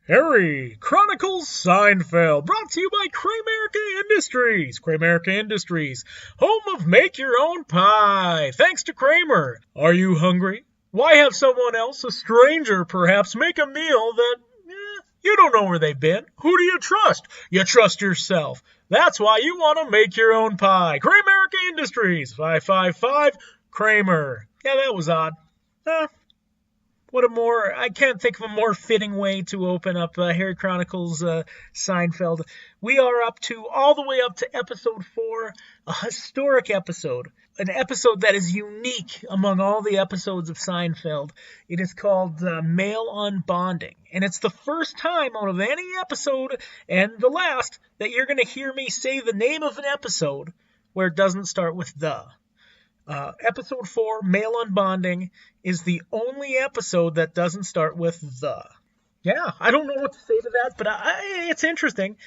Harry, Chronicles Seinfeld, brought to you by Cramerica Industries. Cramerica Industries, home of make your own pie. Thanks to Kramer. Are you hungry? Why have someone else, a stranger perhaps, make a meal that you don't know where they've been? Who do you trust? You trust yourself. That's why you want to make your own pie. Cramerica Industries, 555 Kramer. Yeah, that was odd. I can't think of a more fitting way to open up Harry Chronicles Seinfeld. We are all the way up to episode 4, a historic episode, an episode that is unique among all the episodes of Seinfeld. It is called Male Unbonding, and it's the first time out of any episode, and the last, that you're going to hear me say the name of an episode where it doesn't start with the. Episode 4, Male Unbonding, is the only episode that doesn't start with the. Yeah, I don't know what to say to that, but it's interesting.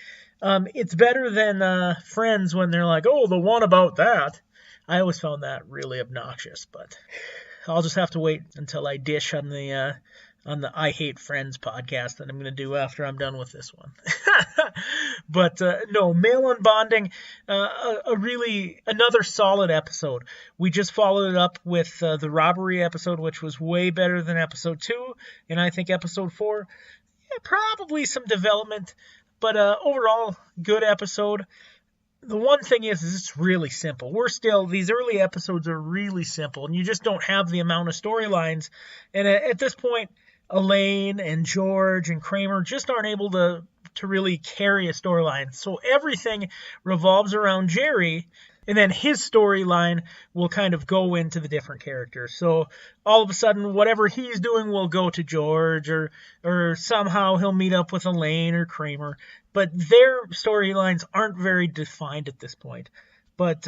It's better than Friends when they're like, oh, the one about that. I always found that really obnoxious, but I'll just have to wait until I dish on the I Hate Friends podcast that I'm going to do after I'm done with this one. But no, Male Unbonding, another solid episode. We just followed it up with the robbery episode, which was way better than episode 2, and I think episode 4, probably some development, but overall, good episode. The one thing is it's really simple. These early episodes are really simple, and you just don't have the amount of storylines, and at this point, Elaine and George and Kramer just aren't able to really carry a storyline. So everything revolves around Jerry, and then his storyline will kind of go into the different characters. So all of a sudden, whatever he's doing will go to George, or somehow he'll meet up with Elaine or Kramer. But their storylines aren't very defined at this point. But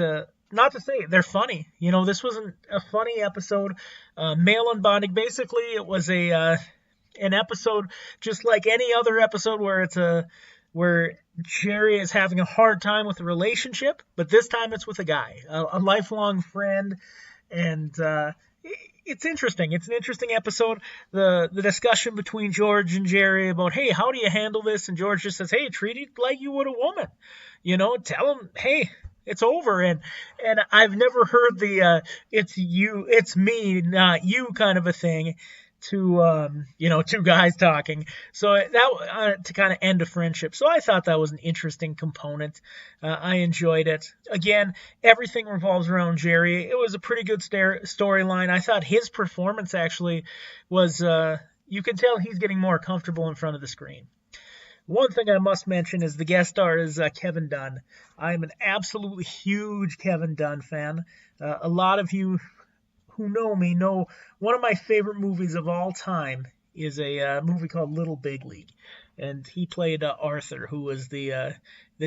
not to say they're funny. This wasn't a funny episode. Male Unbonding, basically, it was an episode just like any other episode where Jerry is having a hard time with a relationship, but this time it's with a guy, a lifelong friend, and it's interesting. It's an interesting episode. The discussion between George and Jerry about, hey, how do you handle this? And George just says, hey, treat it like you would a woman. Tell him, hey, it's over. And I've never heard the it's me, not you kind of a thing to two guys talking. So that to kind of end a friendship. So I thought that was an interesting component. I enjoyed it. Again, everything revolves around Jerry. It was a pretty good storyline. I thought his performance actually was, you can tell he's getting more comfortable in front of the screen. One thing I must mention is the guest star is Kevin Dunn. I'm an absolutely huge Kevin Dunn fan. A lot of you who know me know one of my favorite movies of all time is a movie called Little Big League, and he played Arthur, who was the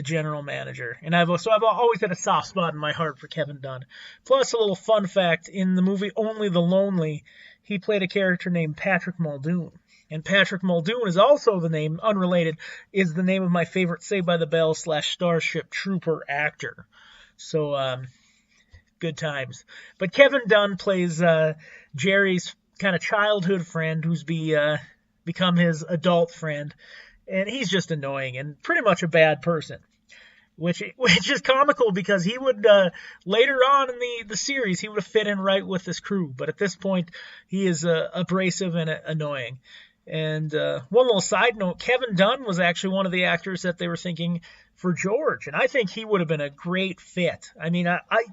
general manager. And I've always had a soft spot in my heart for Kevin Dunn. Plus, a little fun fact: in the movie Only the Lonely, he played a character named Patrick Muldoon. And Patrick Muldoon is also the name, unrelated, is the name of my favorite Saved by the Bell / Starship Trooper actor. So, good times. But Kevin Dunn plays Jerry's kind of childhood friend who's become his adult friend. And he's just annoying and pretty much a bad person. Which is comical because he would, later on in the series, he would have fit in right with this crew. But at this point, he is abrasive and annoying. And one little side note, Kevin Dunn was actually one of the actors that they were thinking for George, and I think he would have been a great fit. I mean,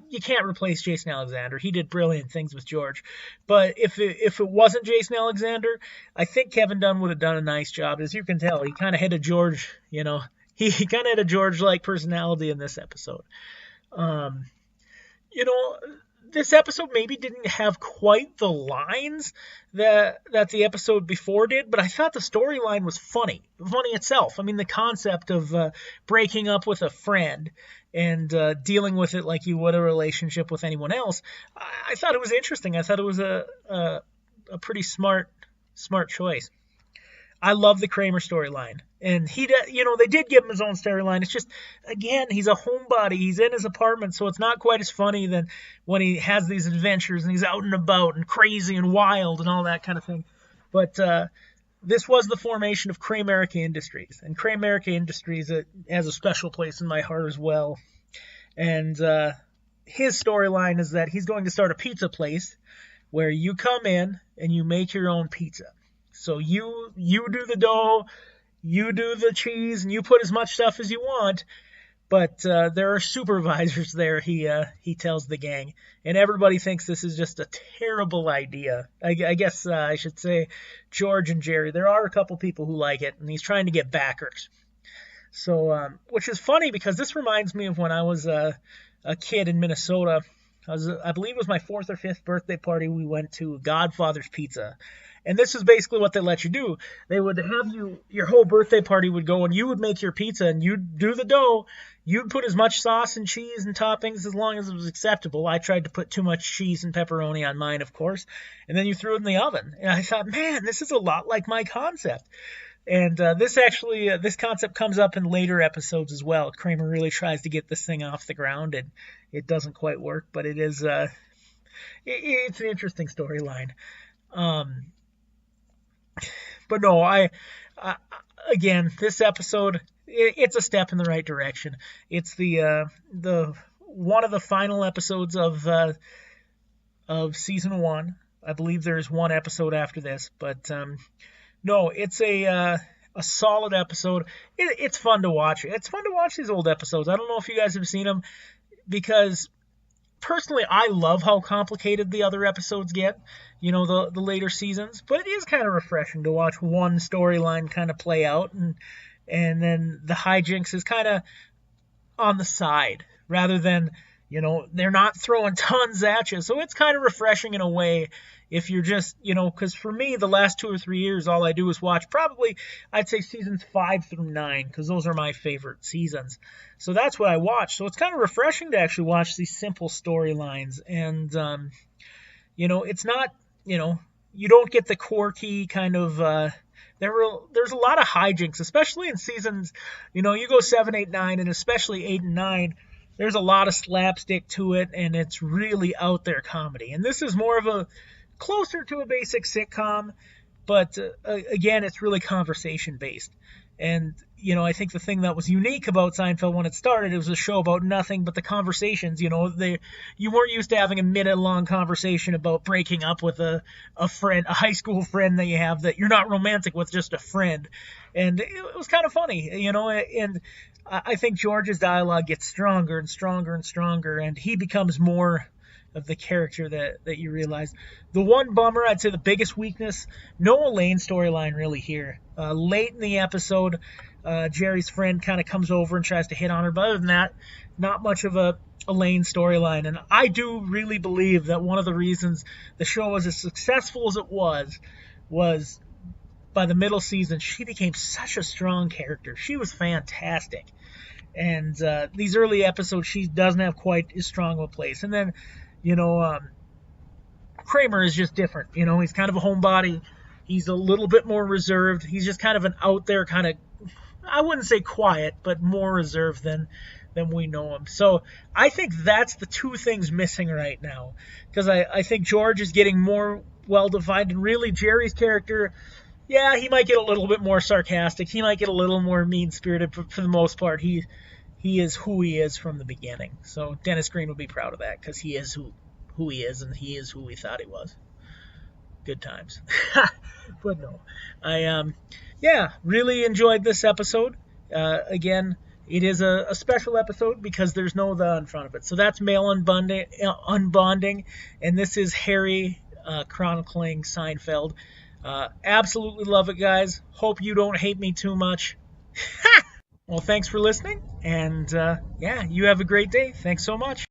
you can't replace Jason Alexander. He did brilliant things with George. But if it wasn't Jason Alexander, I think Kevin Dunn would have done a nice job. As you can tell, he kind of had a George, he kind of had a George-like personality in this episode. This episode maybe didn't have quite the lines that the episode before did, but I thought the storyline was funny itself. I mean, the concept of breaking up with a friend and dealing with it like you would a relationship with anyone else, I thought it was interesting. I thought it was a pretty smart choice. I love the Kramer storyline. And they did give him his own storyline. It's just, again, he's a homebody. He's in his apartment, so it's not quite as funny than when he has these adventures and he's out and about and crazy and wild and all that kind of thing. But this was the formation of Kramerica Industries, and Kramerica Industries has a special place in my heart as well. And his storyline is that he's going to start a pizza place where you come in and you make your own pizza. So you do the dough, you do the cheese, and you put as much stuff as you want. But there are supervisors there, he tells the gang, and everybody thinks this is just a terrible idea. I guess I should say George and Jerry. There are a couple people who like it, and he's trying to get backers. So, which is funny because this reminds me of when I was a kid in Minnesota. I believe it was my 4th or 5th birthday party. We went to Godfather's Pizza. And this is basically what they let you do. They would have your whole birthday party would go, and you would make your pizza, and you'd do the dough. You'd put as much sauce and cheese and toppings as long as it was acceptable. I tried to put too much cheese and pepperoni on mine, of course. And then you threw it in the oven. And I thought, man, this is a lot like my concept. And this concept comes up in later episodes as well. Kramer really tries to get this thing off the ground, and it doesn't quite work, but it is it's an interesting storyline. But no, again, this episode, it's a step in the right direction. It's the one of the final episodes of season 1. I believe there's one episode after this, but no, it's a solid episode. It's fun to watch. It's fun to watch these old episodes. I don't know if you guys have seen them, because personally, I love how complicated the other episodes get, the later seasons, but it is kind of refreshing to watch one storyline kind of play out, and then the hijinks is kind of on the side, rather than, they're not throwing tons at you. So it's kind of refreshing in a way if you're just, because for me, the last 2 or 3 years, all I do is watch probably, I'd say seasons 5 through 9, because those are my favorite seasons. So that's what I watch. So it's kind of refreshing to actually watch these simple storylines. And, it's not, you don't get the quirky kind of, there's a lot of hijinks, especially in seasons, you go 7, 8, 9, and especially 8 and 9, there's a lot of slapstick to it, and it's really out there comedy. And this is more of closer to a basic sitcom, but again, it's really conversation based. And, I think the thing that was unique about Seinfeld when it started, it was a show about nothing but the conversations. You weren't used to having a minute-long conversation about breaking up with a friend, a high school friend that you have that you're not romantic with, just a friend. And it was kind of funny, and I think George's dialogue gets stronger and stronger and stronger, and he becomes more of the character that you realize. The one bummer, I'd say the biggest weakness, no Elaine storyline really here. Late in the episode, Jerry's friend kind of comes over and tries to hit on her, but other than that, not much of a Elaine storyline. And I do really believe that one of the reasons the show was as successful as it was by the middle season, she became such a strong character. She was fantastic. And these early episodes, she doesn't have quite as strong of a place. And then, Kramer is just different. He's kind of a homebody. He's a little bit more reserved. He's just kind of an out there kind of, I wouldn't say quiet, but more reserved than we know him. So I think that's the two things missing right now. Because I think George is getting more well-defined. And really, Jerry's character, yeah, he might get a little bit more sarcastic. He might get a little more mean-spirited, but for the most part, he is who he is from the beginning. So Dennis Green would be proud of that, because he is who he is, and he is who we thought he was. Good times. But no, I really enjoyed this episode. Again, it is a special episode because there's no the in front of it. So that's male unbonding, and this is Harry chronicling Seinfeld. Absolutely love it, guys. Hope you don't hate me too much. Well, thanks for listening, and you have a great day. Thanks so much.